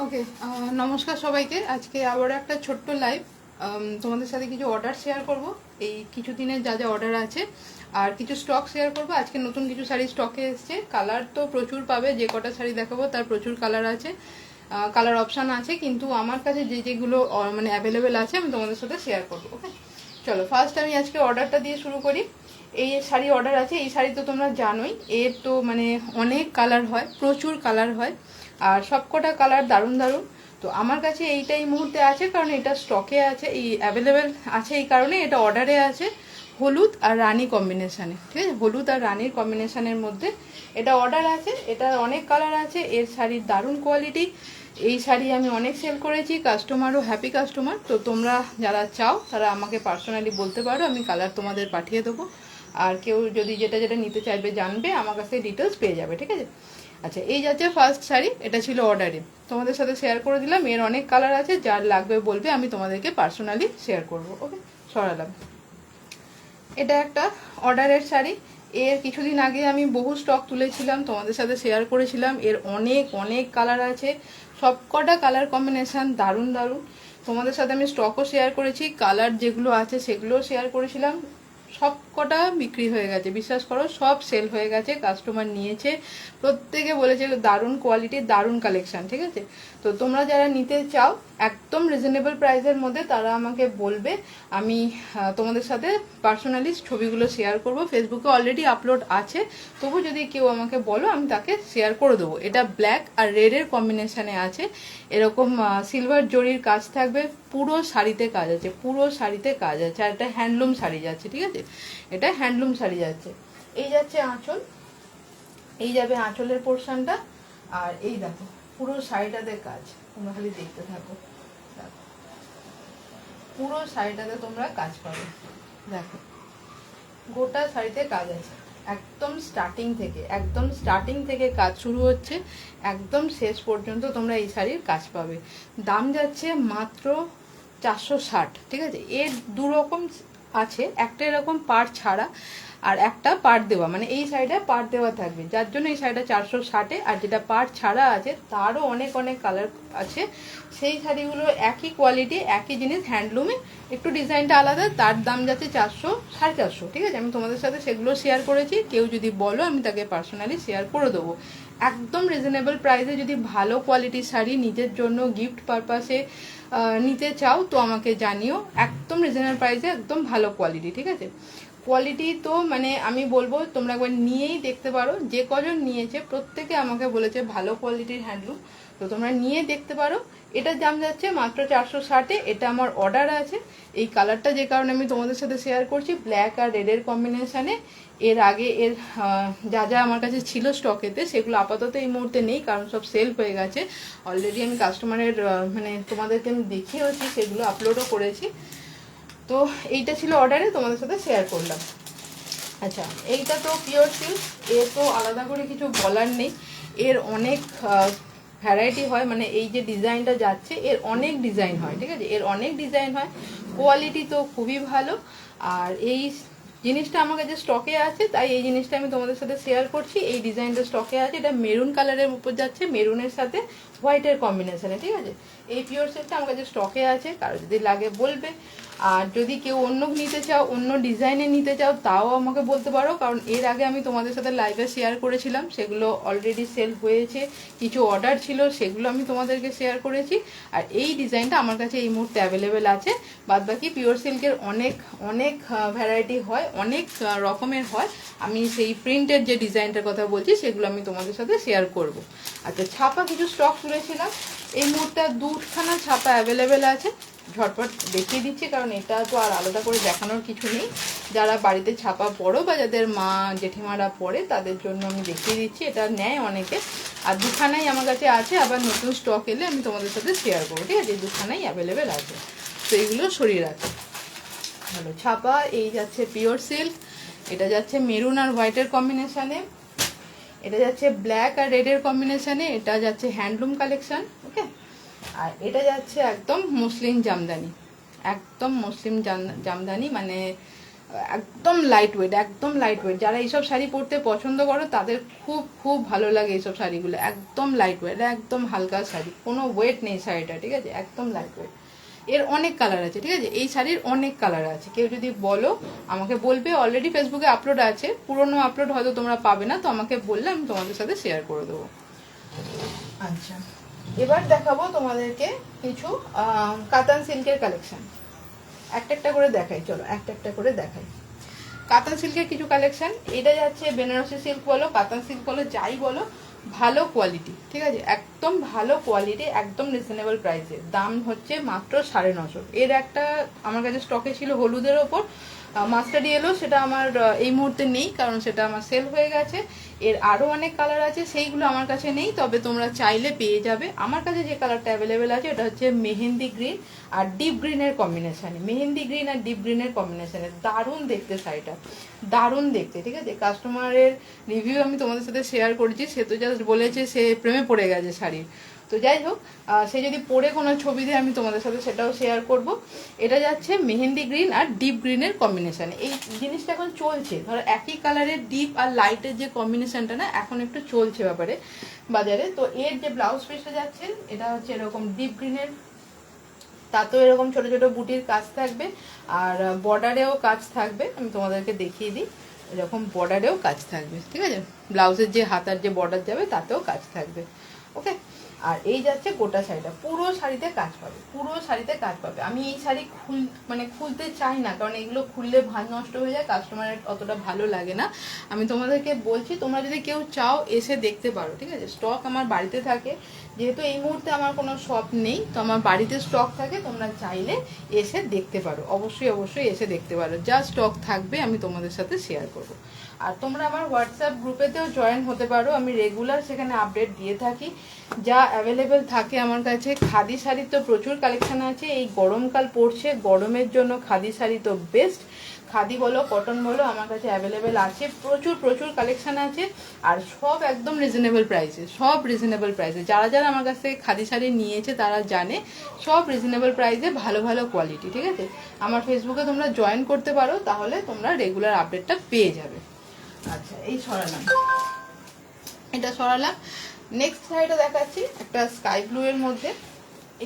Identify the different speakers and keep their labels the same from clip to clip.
Speaker 1: ওকে, নমস্কার সবাইকে। আজকে আবার একটা ছোট্ট লাইভ তোমাদের সাথে কিছু অর্ডার শেয়ার করব। এই কিছু দিনের যা যা অর্ডার আছে আর কিছু স্টক শেয়ার করব। আজকে নতুন কিছু শাড়ি স্টকে এসছে। কালার তো প্রচুর পাবে, যে কটা শাড়ি দেখাবো তার প্রচুর কালার আছে, কালার অপশান আছে, কিন্তু আমার কাছে যেগুলো মানে অ্যাভেলেবেল আছে আমি তোমাদের সাথে শেয়ার করবো। ওকে, চলো ফার্স্ট আমি আজকে অর্ডারটা দিয়ে শুরু করি। এই শাড়ি অর্ডার আছে। এই শাড়ি তো তোমরা জানোই, এর তো মানে অনেক কালার হয়, প্রচুর কালার হয়, আর সবকটা কালার দারুণ দারুণ। তো আমার কাছে এইটাই মুহূর্তে আছে, কারণ এটা স্টকে আছে, এই অ্যাভেলেবেল আছে, এই কারণে এটা অর্ডারে আছে হলুদ আর রানী কম্বিনেশানে। ঠিক আছে, হলুদ আর রানীর কম্বিনেশানের মধ্যে এটা অর্ডার আছে। এটার অনেক কালার আছে, এর শাড়ির দারুণ কোয়ালিটি। এই শাড়ি আমি অনেক সেল করেছি, কাস্টমারও হ্যাপি কাস্টমার। তো তোমরা যারা চাও তারা আমাকে পার্সোনালি বলতে পারো, আমি কালার তোমাদের পাঠিয়ে দেবো। আর কেউ যদি যেটা যেটা নিতে চাইবে জানবে, আমার কাছে ডিটেলস পেয়ে যাবে। ঠিক আছে, আচ্ছা এই যাচ্ছে ফার্স্ট শাড়ি। এটা ছিল অর্ডারে, তোমাদের সাথে শেয়ার করে দিলাম। এর অনেক কালার আছে, যার লাগবে বলবে, আমি তোমাদেরকে পার্সোনালি শেয়ার করব। ওকে, সরালাম। এটা একটা অর্ডারের শাড়ি। এর কিছুদিন আগে আমি বহু স্টক তুলেছিলাম, তোমাদের সাথে শেয়ার করেছিলাম। এর অনেক অনেক কালার আছে, সব কটা কালার কম্বিনেশান দারুণ দারুণ। তোমাদের সাথে আমি স্টকও শেয়ার করেছি, কালার যেগুলো আছে সেগুলোও শেয়ার করেছিলাম। সব কটা বিক্রি হয়ে গেছে, বিশ্বাস করো, সব সেল হয়ে গেছে, কাস্টমার নিয়েছে, প্রত্যেকে বলেছে দারুণ কোয়ালিটি, দারুণ কালেকশান। ঠিক আছে, তো তোমরা যারা নিতে চাও একদম রিজনেবল প্রাইসের মধ্যে, তারা আমাকে বলবে, আমি তোমাদের সাথে পার্সোনালি ছবিগুলো শেয়ার করব। ফেসবুকে অলরেডি আপলোড আছে, তবু যদি কেউ আমাকে বলো আমি তাকে শেয়ার করে দেবো। এটা ব্ল্যাক আর রেডের কম্বিনেশানে আছে, এরকম সিলভার জরির কাজ থাকবে, পুরো শাড়িতে কাজ আছে, পুরো শাড়িতে কাজ আছে, আর এটা হ্যান্ডলুম শাড়ি যাচ্ছে। ঠিক আছে, এটা হ্যান্ডলুম শাড়ি যাচ্ছে। এই যাচ্ছে আঁচল, এই যাবে আঁচলের পোর্শনটা, আর এই দেখো পুরো শাড়িটাতে কাজ, তোমরা খালি দেখতে থাকো। দেখো পুরো শাড়িটাতে তোমরা কাজ পাবে, দেখো গোটা শাড়িতে কাজ আছে, একদম স্টার্টিং থেকে কাজ শুরু হচ্ছে, একদম শেষ পর্যন্ত তোমরা এই শাড়ির কাজ পাবে। দাম যাচ্ছে মাত্র 460। ঠিক আছে, এর দু রকম আছে, একটা এরকম পাড় ছাড়া আর একটা পাড় দেওয়া, মানে এই শাড়িটা পাড় দেওয়া থাকবে, যার জন্য এই শাড়িটা 460। আর যেটা পাড় ছাড়া আছে তারও অনেক অনেক কালার আছে। সেই শাড়িগুলো একই কোয়ালিটি, একই জিনিস, হ্যান্ডলুমে, একটু ডিজাইনটা আলাদা, তার দাম যাচ্ছে 400 450। ঠিক আছে, আমি তোমাদের সাথে সেগুলো শেয়ার করেছি। কেউ যদি বলো আমি তাকে পার্সোনালি শেয়ার করে দেবো। একদম রিজনেবল প্রাইসে যদি ভালো কোয়ালিটির শাড়ি নিজের জন্য গিফট পারপাসে নিতে চাও তো আমাকে জানিও। একদম রিজনেবল প্রাইসে, একদম ভালো কোয়ালিটি। ঠিক আছে, কোয়ালিটি তো মানে আমি বলবো তোমরা একবার নিয়েই দেখতে পারো। যে কজন নিয়েছে প্রত্যেকে আমাকে বলেছে ভালো কোয়ালিটির হ্যান্ডলুম, তো তোমরা নিয়ে দেখতে পারো। এটার দাম যাচ্ছে মাত্র 460। এটা আমার অর্ডার আছে। এই কালারটা যে কারণে আমি তোমাদের সাথে শেয়ার করছি, ব্ল্যাক আর রেডের কম্বিনেশানে। এর আগে এর যা যা আমার কাছে ছিল স্টকেতে, সেগুলো আপাতত এই মুহূর্তে নেই, কারণ সব সেল হয়ে গেছে। অলরেডি আমি কাস্টমারের মানে তোমাদেরকে আমি দেখিয়েওছি, সেগুলো আপলোডও করেছি। তো এইটা ছিল অর্ডারে, তোমাদের সাথে শেয়ার করলাম। আচ্ছা, এইটা তো পিওর সিল্ক, এর তো আলাদা করে কিছু বলার নেই। এর অনেক ভ্যারাইটি হয়, মানে এই যে ডিজাইনটা যাচ্ছে এর অনেক ডিজাইন হয়। ঠিক আছে, এর অনেক ডিজাইন হয়, কোয়ালিটি তো খুবই ভালো। আর এই জিনিসটা আমার কাছে স্টকে আছে, তাই এই জিনিসটা আমি তোমাদের সাথে শেয়ার করছি। এই ডিজাইনটা স্টকে আছে, এটা মেরুন কালারের উপর যাচ্ছে, মেরুনের সাথে হোয়াইটের কম্বিনেশনে। ঠিক আছে, এই পিওর সেটটা আমার কাছে স্টকে আছে, কারো যদি লাগে বলবে। আর যদি কেউ অন্য নিতে চাও, অন্য ডিজাইনে নিতে চাও, তাও আমাকে বলতে পারো, কারণ এর আগে আমি তোমাদের সাথে লাইভে শেয়ার করেছিলাম, সেগুলো অলরেডি সেল হয়েছে। কিছু অর্ডার ছিল, সেগুলো আমি তোমাদেরকে শেয়ার করেছি। আর এই ডিজাইনটা আমার কাছে এই মুহূর্তে অ্যাভেলেবেল আছে। বাদবাকি পিওর সিল্কের অনেক অনেক ভ্যারাইটি হয়, অনেক রকমের হয়। আমি সেই প্রিন্টের যে ডিজাইনটার কথা বলছি সেগুলো আমি তোমাদের সাথে শেয়ার করব। আচ্ছা, ছাপা কিছু স্টক তুলেছিলাম, এই মুহূর্তে দুখানা ছাপা অ্যাভেলেবেল আছে। ঝটপট দেখিয়ে দিচ্ছি, কারণ এটা তো আর আলাদা করে দেখানোর কিছু নেই। যারা বাড়িতে ছাপা পড়ো বা যাদের মা জেঠিমারা পড়ে তাদের জন্য আমি দেখিয়ে দিচ্ছি, এটা নেয় অনেকে। আর দুখানাই আমার কাছে আছে, আবার নতুন স্টক এলে আমি তোমাদের সাথে শেয়ার করবো। ঠিক আছে, দুখানাই অ্যাভেলেবেল আছে, তো এইগুলো সরিয়ে রাখো। ভালো ছাপা। এই যাচ্ছে পিওর সিল্ক, এটা যাচ্ছে মেরুন আর হোয়াইটের কম্বিনেশানে, এটা যাচ্ছে ব্ল্যাক আর রেডের কম্বিনেশানে, এটা যাচ্ছে হ্যান্ডলুম কালেকশন। ওকে, আর এটা যাচ্ছে একদম মুসলিম জামদানি, একদম মুসলিম জামদানি, মানে একদম লাইট ওয়েট, একদম লাইট ওয়েট। যারা এইসব শাড়ি পরতে পছন্দ করো তাদের খুব খুব ভালো লাগে এইসব শাড়িগুলো। একদম লাইট ওয়েট, একদম হালকা শাড়ি, কোনো ওয়েট নেই শাড়িটা, ঠিক আছে, একদম লাইট ওয়েট। এর অনেক কালার আছে, ঠিক আছে, এই শাড়ির অনেক কালার আছে। কেউ যদি বলো আমাকে বলবে, অলরেডি ফেসবুকে আপলোড আছে, পুরনো আপলোড হয়তো তোমরা পাবে না, তো আমাকে বললে আমি তোমাদের সাথে শেয়ার করে দেবো। আচ্ছা, এবার দেখাবো তোমাদেরকে কিছু কাতান সিল্কের কালেকশন। একটা একটা করে দেখাই, চলো একটা একটা করে দেখাই। কাতান সিল্কের কিছু কালেকশন। এটা যাচ্ছে বেনারসি সিল্ক বলো, কাতান সিল্ক বলো, যাই বলো, ভালো কোয়ালিটি, ঠিক আছে, একদম ভালো কোয়ালিটি, একদম রিজনেবল প্রাইসে। দাম হচ্ছে মাত্র 950। এর একটা আমার কাছে স্টকে ছিল হলুদের ওপর, মাস্টার্ড ইয়েলো, সেটা আমার এই মুহূর্তে নেই, কারণ সেটা আমার সেল হয়ে গেছে। এর আরও অনেক কালার আছে, সেইগুলো আমার কাছে নেই, তবে তোমরা চাইলে পেয়ে যাবে। আমার কাছে যে কালারটা অ্যাভেলেবেল আছে ওটা হচ্ছে মেহেন্দি গ্রিন আর ডিপ গ্রিনের কম্বিনেশানে, মেহেন্দি গ্রিন আর ডিপ গ্রিনের কম্বিনেশানে। দারুণ দেখতে শাড়িটা, দারুণ দেখতে, ঠিক আছে। কাস্টমারের রিভিউ আমি তোমাদের সাথে শেয়ার করেছি, সে তো জাস্ট বলেছে সে প্রেমে পড়ে গেছে শাড়ির। তো যাই হোক, সে যদি পরে কোনো ছবি দিয়ে আমি তোমাদের সাথে সেটাও শেয়ার করব। এটা যাচ্ছে মেহেন্দি গ্রিন আর ডিপ গ্রিনের কম্বিনেশানে। এই জিনিসটা এখন চলছে, ধরো একই কালারের ডিপ আর লাইটের যে কম্বিনেশানটা না, এখন একটু চলছে ব্যাপারে বাজারে। তো এর যে ব্লাউজ পিসটা যাচ্ছে এটা হচ্ছে এরকম ডিপ গ্রিনের, তাতেও এরকম ছোট ছোট বুটির কাজ থাকবে, আর বর্ডারেও কাজ থাকবে। আমি তোমাদেরকে দেখিয়ে দিই, এরকম বর্ডারেও কাজ থাকবে, ঠিক আছে, ব্লাউজের যে হাতার যে বর্ডার যাবে তাতেও কাজ থাকবে। ওকে, আর এই যাচ্ছে গোটা শাড়িটা, পুরো শাড়িতে কাজ পাবে, পুরো শাড়িতে কাজ পাবে। আমি এই শাড়ি খুলতে চাই না, কারণ এগুলো খুললে ভাঁজ নষ্ট হয়ে যায়, কাস্টমারের অতটা ভালো লাগে না। আমি তোমাদেরকে বলছি, তোমরা যদি কেউ চাও এসে দেখতে পারো, ঠিক আছে। স্টক আমার বাড়িতে থাকে, যেহেতু এই মুহূর্তে আমার কোনো শপ নেই, তো আমার বাড়িতে স্টক থাকে, তোমরা চাইলে এসে দেখতে পারো, অবশ্যই অবশ্যই এসে দেখতে পারো। যা স্টক থাকবে আমি তোমাদের সাথে শেয়ার করবো। আর তোমরা আমার হোয়াটসঅ্যাপ গ্রুপেতেও জয়েন হতে পারো, আমি রেগুলার সেখানে আপডেট দিয়ে থাকি। যা অ্যাভেলেবেল থাকে আমার কাছে। খাদি শাড়ির তো প্রচুর কালেকশান আছে, এই গরমকাল পড়ছে, গরমের জন্য খাদি শাড়ি তো বেস্ট। খাদি বলো কটন বলো আমার কাছে অ্যাভেলেবেল আছে, প্রচুর প্রচুর কালেকশান আছে, আর সব একদম রিজনেবল প্রাইসে, সব রিজনেবল প্রাইসে। যারা যারা আমার কাছ থেকে খাদি শাড়ি নিয়েছে তারা জানে, সব রিজনেবল প্রাইসে, ভালো ভালো কোয়ালিটি, ঠিক আছে। আমার ফেসবুকে তোমরা জয়েন করতে পারো, তাহলে তোমরা রেগুলার আপডেটটা পেয়ে যাবে। আচ্ছা, এই সরালাম, এটা সরালাম। নেক্সট শাড়িটা দেখাচ্ছি, একটা স্কাই ব্লু এর মধ্যে।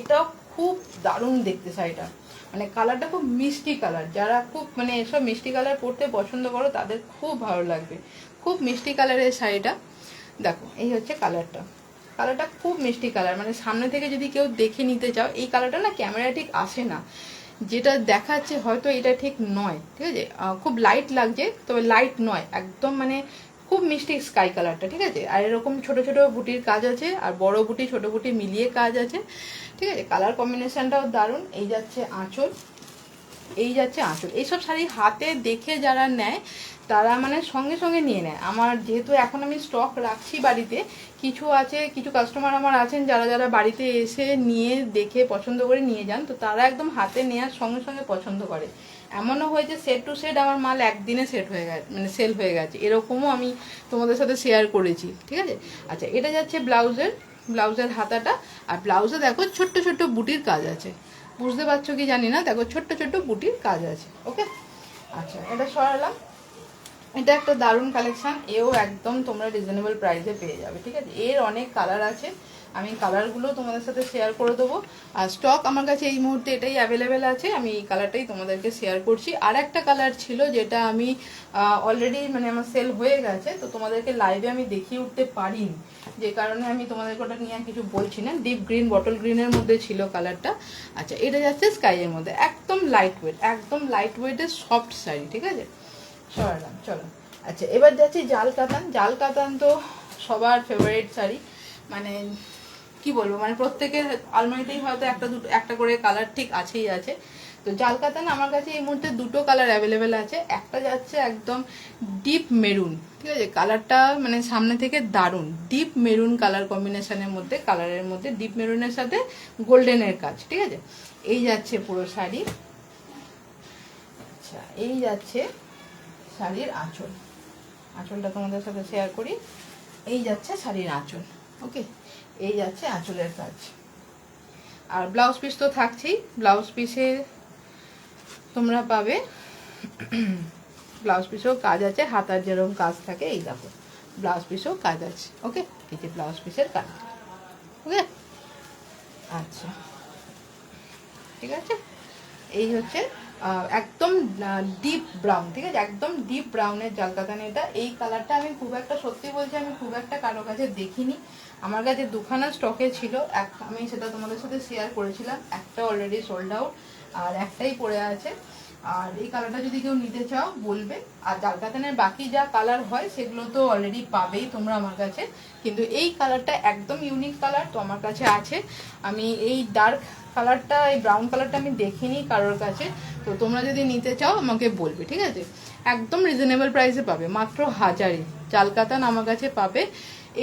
Speaker 1: এটাও খুব দারুণ দেখতে শাড়িটা, মানে কালারটা খুব মিষ্টি কালার। যারা খুব মানে এসব মিষ্টি কালার পরতে পছন্দ করো তাদের খুব ভালো লাগবে। খুব মিষ্টি কালারের শাড়িটা, দেখো এই হচ্ছে কালারটা। কালারটা খুব মিষ্টি কালার, মানে সামনে থেকে যদি কেউ দেখে নিতে চাও, এই কালারটা না ক্যামেরা ঠিক আসে না, যেটা দেখাচ্ছে হয়তো এটা ঠিক নয়, ঠিক আছে। খুব লাইট লাগছে, তবে লাইট নয় একদম, মানে খুব মিষ্টি স্কাই কালারটা, ঠিক আছে। আর এরকম ছোট ছোট বুটির কাজ আছে, আর বড় বুটি ছোট বুটি মিলিয়ে কাজ আছে, ঠিক আছে। কালার কম্বিনেশনটাও দারুণ। এই যাচ্ছে আঁচল, এই যাচ্ছে আঁচল। এইসব শাড়ি হাতে দেখে যারা নেয় তারা মানে সঙ্গে সঙ্গে নিয়ে নেয়। আমার যেহেতু এখন আমি স্টক রাখছি বাড়িতে, কিছু আছে, কিছু কাস্টমার আমার আছেন যারা যারা বাড়িতে এসে নিয়ে দেখে পছন্দ করে নিয়ে যান, তো তারা একদম হাতে নেওয়ার সঙ্গে সঙ্গে পছন্দ করে। এমনও হয়েছে সেট টু সেট আমার মাল একদিনে সেট হয়ে গেছে, মানে সেল হয়ে গেছে, এরকমও আমি তোমাদের সাথে শেয়ার করেছি, ঠিক আছে। আচ্ছা, এটা যাচ্ছে ব্লাউজের হাতাটা, আর ব্লাউজে দেখো ছোট্ট ছোট্ট বুটির কাজ আছে, বুঝতে পারছো কি জানি না, দেখো ছোট্ট ছোট্ট বুটির কাজ আছে। ওকে, আচ্ছা, এটা সরালাম। এটা একটা দারুণ কালেকশন, এও একদম তোমরা রিজনেবল প্রাইসে পেয়ে যাবে, ঠিক আছে। এর অনেক কালার আছে, আমি কালারগুলো তোমাদের সাথে শেয়ার করে দেবো। আর স্টক আমার কাছে এই মুহূর্তে এটাই অ্যাভেলেবেল আছে, আমি এই কালারটাই তোমাদেরকে শেয়ার করছি। আর একটা কালার ছিল যেটা আমি অলরেডি মানে আমার সেল হয়ে গেছে, তো তোমাদেরকে লাইভে আমি দেখিয়ে উঠতে পারিনি, যে কারণে আমি তোমাদেরকে ওটা নিয়ে কিছু বলছি না। ডিপ গ্রিন, বটল গ্রিনের মধ্যে ছিল কালারটা। আচ্ছা, এটা যাচ্ছে স্কাইয়ের মধ্যে, একদম লাইট ওয়েট, একদম লাইট ওয়েটের সফট শাড়ি, ঠিক আছে। সরালাম, চলো। আচ্ছা, এবার যাচ্ছি জাল কাতান। জাল কাতান তো সবার ফেভারিট শাড়ি, মানে কি বলবো, মানে প্রত্যেকের আলমারিতেই হয়তো একটা করে কালার ঠিক আছেই আছে। তো জাল কাতান আমার কাছে এই মুহূর্তে দুটো কালার অ্যাভেলেবেল আছে। একটা যাচ্ছে একদম ডিপ মেরুন, ঠিক আছে, কালারটা মানে সামনে থেকে দারুণ ডিপ মেরুন কালার কম্বিনেশনের মধ্যে, কালারের মধ্যে ডিপ মেরুনের সাথে গোল্ডেনের কাজ, ঠিক আছে। এই যাচ্ছে পুরো শাড়ি। আচ্ছা, এই যাচ্ছে শাড়ির আঁচল, আঁচলটা তোমাদের সাথে শেয়ার করি। এই যাচ্ছে শাড়ির আঁচল, ওকে, এই যাচ্ছে আঁচলের কাজ। আর ব্লাউজ পিস তো থাকছেই, ব্লাউজ পিসে তোমরা পাবে ব্লাউজ পিসেও কাজ আছে, হাতার যেরকম কাজ থাকে এই দেখো ব্লাউজ পিসেও কাজ আছে। ওকে, এই যে ব্লাউজ পিসের কাজ। ওকে, আচ্ছা ঠিক আছে। এই হচ্ছে একদম ডিপ ব্রাউন, ঠিক আছে, একদম ডিপ ব্রাউনের জালকাতান এটা। এই কালারটা আমি খুব একটা, সত্যি বলছি আমি খুব একটা কারো কাছে দেখিনি। আমার কাছে দুখানা স্টকে ছিল, আমি সেটা তোমাদের সাথে শেয়ার করেছিলাম, একটা অলরেডি সোল্ড আউট আর একটাই পড়ে আছে। আর এই কালারটা যদি কেউ নিতে চাও বলবে। আর জালকাতানের বাকি যা কালার হয় সেগুলো তো অলরেডি পাবেই তোমরা আমার কাছে, কিন্তু এই কালারটা একদম ইউনিক কালার তো আমার কাছে আছে। আমি এই ডার্ক কালারটা, এই ব্রাউন কালারটা আমি দেখিনি কারোর কাছে, তো তোমরা যদি নিতে চাও আমাকে বলবে, ঠিক আছে। একদম রিজনেবল প্রাইসে পাবে, মাত্র 1000-এ জালকাতান আমার কাছে পাবে।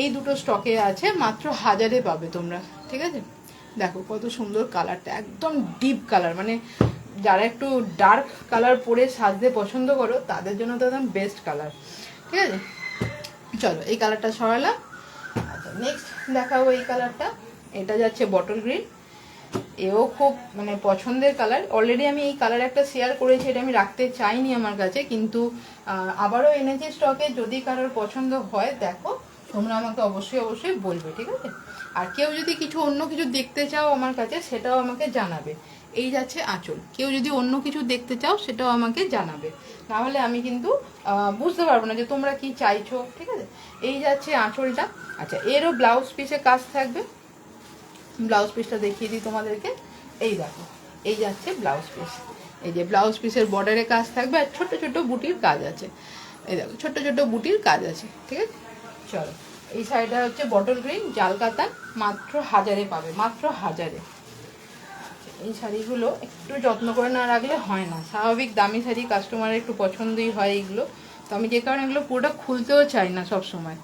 Speaker 1: এই দুটো স্টকে আছে, মাত্র 1000-এ পাবে তোমরা, ঠিক আছে। দেখো কত সুন্দর কালারটা, একদম ডিপ কালার, মানে যারা একটু ডার্ক কালার পরে সাজতে পছন্দ করো তাদের জন্য তো একদম বেস্ট কালার, ঠিক আছে। চলো এই কালারটা সরালাম। আচ্ছা নেক্সট দেখাবো এই কালারটা, এটা যাচ্ছে বটল গ্রিন। এও খুব মানে পছন্দের কালার। অলরেডি আমি এই কালার একটা শেয়ার করেছি, এটা আমি রাখতে চাইনি আমার কাছে, কিন্তু আবারও এনেছি স্টকে। যদি কারোর পছন্দ হয় দেখো, তোমরা আমাকে অবশ্যই অবশ্যই বলবে, ঠিক আছে। আর কেউ যদি কিছু অন্য কিছু দেখতে চাও আমার কাছে সেটাও আমাকে জানাবে। এই যাচ্ছে আঁচল, কেউ যদি অন্য কিছু দেখতে চাও সেটাও আমাকে জানাবে, নাহলে আমি কিন্তু বুঝতে পারবো না যে তোমরা কি চাইছো, ঠিক আছে। এই যাচ্ছে আঁচলটা। আচ্ছা এরও ব্লাউজ পিসে কাজ থাকবে, ব্লাউজ পিসটা দেখিয়ে দিই তোমাদেরকে। এই দেখো এই যাচ্ছে ব্লাউজ পিস, এই যে ব্লাউজ পিসের বর্ডারে কাজ থাকবে আর ছোট ছোট বুটির কাজ আছে। এই দেখো ছোট ছোট বুটির কাজ আছে, ঠিক আছে। চলো এই শাড়িটা হচ্ছে বটল গ্রিন জালকাতান, মাত্র 1000-এ পাবে, মাত্র 1000-এ। এই শাড়িগুলো একটু যত্ন করে না রাখলে হয় না, স্বাভাবিক দামি শাড়ি কাস্টমারের একটু পছন্দই হয় এইগুলো, তো আমি যে কারণে এগুলো পুরোটা খুলতেও চাই না সব সময়।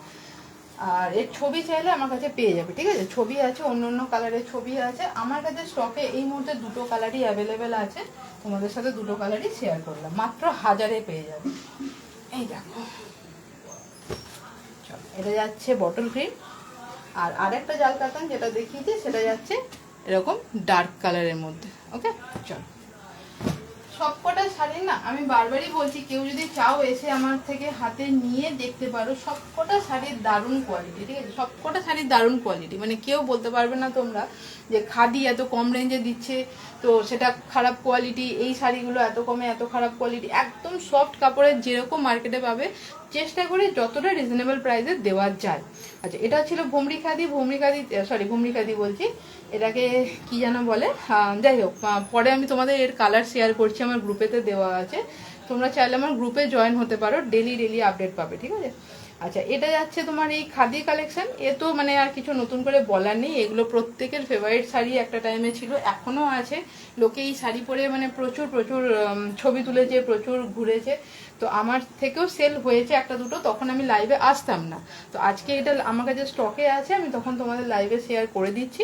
Speaker 1: আর এর ছবি চাইলে আমার কাছে পেয়ে যাবে, ঠিক আছে, ছবি আছে, অন্য অন্য কালারের ছবি আছে আমার কাছে স্টকে। এই মুহূর্তে দুটো কালারই অ্যাভেলেবেল আছে, তোমাদের সাথে দুটো কালারই শেয়ার করলাম, মাত্র 1000-এ পেয়ে যাবে। এই দেখো চলো এটা যাচ্ছে বটল গ্রিন। আর আরেকটা জালকাতান যেটা দেখিয়েছি সেটা যাচ্ছে এরকম ডার্ক কালারের মধ্যে। ওকে চলো, সবকটা শাড়ি না আমি বারবারই বলছি, কেউ যদি চাও এসে আমার থেকে হাতে নিয়ে দেখতে পারো, সবকটা শাড়ির দারুণ কোয়ালিটি, ঠিক আছে, সবকটা শাড়ির দারুণ কোয়ালিটি। মানে কেউ বলতে পারবে না তোমরা যে খাদি এত কম রেঞ্জে দিচ্ছে তো সেটা খারাপ কোয়ালিটি, এই শাড়িগুলো এত কমে এত খারাপ কোয়ালিটি। একদম সফট কাপড়ের যেরকম মার্কেটে পাবে চেষ্টা করে যতটা রিজনেবল প্রাইসে দেওয়া যায়। আচ্ছা এটা ছিল ভুমরি খাদি, ভুমরি খাদি বলছি, এটাকে কি যেন বলে, যাই হোক পরে আমি তোমাদের এর কালার শেয়ার করছি, আমার গ্রুপেতে দেওয়া আছে, তোমরা চাইলে আমার গ্রুপে জয়েন হতে পারো, ডেলি ডেলি আপডেট পাবে, ঠিক আছে। আচ্ছা এটা যাচ্ছে তোমার এই খাদি কালেকশন, এ তো মানে আর কিছু নতুন করে বলার নেই, এগুলো প্রত্যেকের ফেভারিট শাড়ি একটা টাইমে ছিল, এখনো আছে। লোকে এই শাড়ি পরে মানে প্রচুর প্রচুর ছবি তুলেছে, প্রচুর ঘুরেছে, তো আমার থেকেও সেল হয়েছে একটা দুটো, তখন আমি লাইভে আসতাম না, তো আজকে এটা আমার কাছে স্টকে আছে, আমি তখন তোমাদের লাইভে শেয়ার করে দিচ্ছি।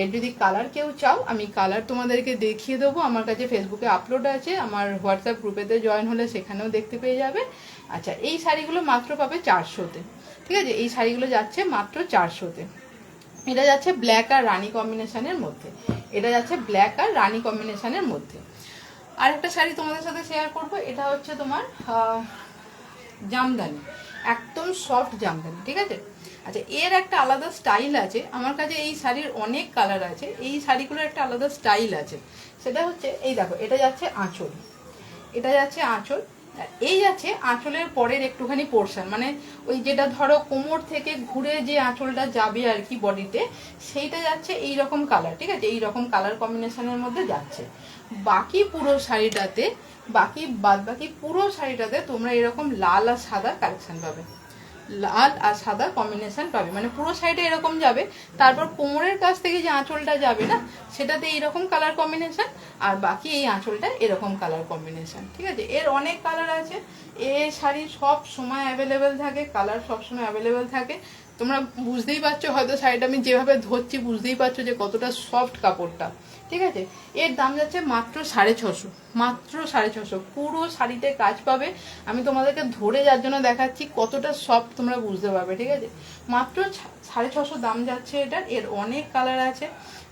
Speaker 1: এর যদি কালার কেউ চাও আমি কালার তোমাদেরকে দেখিয়ে দেবো, আমার কাছে ফেসবুকে আপলোড আছে, আমার হোয়াটসঅ্যাপ গ্রুপেতে জয়েন হলে সেখানেও দেখতে পেয়ে যাবে। আচ্ছা এই শাড়িগুলো মাত্র পাবে 400-তে, ঠিক আছে, এই শাড়িগুলো যাচ্ছে মাত্র 400-তে। এটা যাচ্ছে ব্ল্যাক আর রানি কম্বিনেশনের মধ্যে, এটা যাচ্ছে ব্ল্যাক আর রানি কম্বিনেশনের মধ্যে। আরেকটা শাড়ি তোমাদের সাথে শেয়ার করব, এটা হচ্ছে তোমার জামদানি, একদম সফট জামদানি, ঠিক আছে। আচ্ছা এর একটা আলাদা স্টাইল আছে, আমার কাছে এই শাড়ির অনেক কালার আছে, এই শাড়িগুলোর একটা আলাদা স্টাইল আছে, সেটা হচ্ছে এই দেখো এটা যাচ্ছে আঁচল, এটা যাচ্ছে আঁচল, এই যাচ্ছে আঁচলের পরের একটুখানি পোর্শন, মানে ওই যেটা ধরো কোমর থেকে ঘুরে যে আঁচলটা যাবে আর কি বডিতে, সেইটা যাচ্ছে এই রকম কালার, ঠিক আছে, এই রকম কালার কম্বিনেশনের মধ্যে যাচ্ছে। বাকি পুরো শাড়িটাতে, বাকি পুরো শাড়িটাতে তোমরা এরকম লাল আর সাদা কালেকশন পাবে, লাল আর সাদা কম্বিনেশন পাবে, মানে পুরো শাড়িটা এরকম যাবে, তারপর কোমরের কাছ থেকে যে আঁচলটা যাবে না সেটাতে এইরকম কালার কম্বিনেশন, আর বাকি এই আঁচলটা এরকম কালার কম্বিনেশন, ঠিক আছে। এর অনেক কালার আছে, এই শাড়ি সব সময় অ্যাভেলেবেল থাকে, কালার সব সময় অ্যাভেলেবেল থাকে। তোমরা বুঝতেই পারছো হয়তো শাড়িটা আমি যেভাবে ধরছি বুঝতেই পারছো যে কতটা সফট কাপড়টা, ঠিক আছে। এর দাম যাচ্ছে মাত্র 650, মাত্র 650। পুরো শাড়িতে কাজ পাবে। আমি তোমাদেরকে ধরে যার জন্য দেখাচ্ছি, কতটা সফট তোমরা বুঝতে পারবে, ঠিক আছে। মাত্র 650 দাম যাচ্ছে এটার। এর অনেক কালার আছে,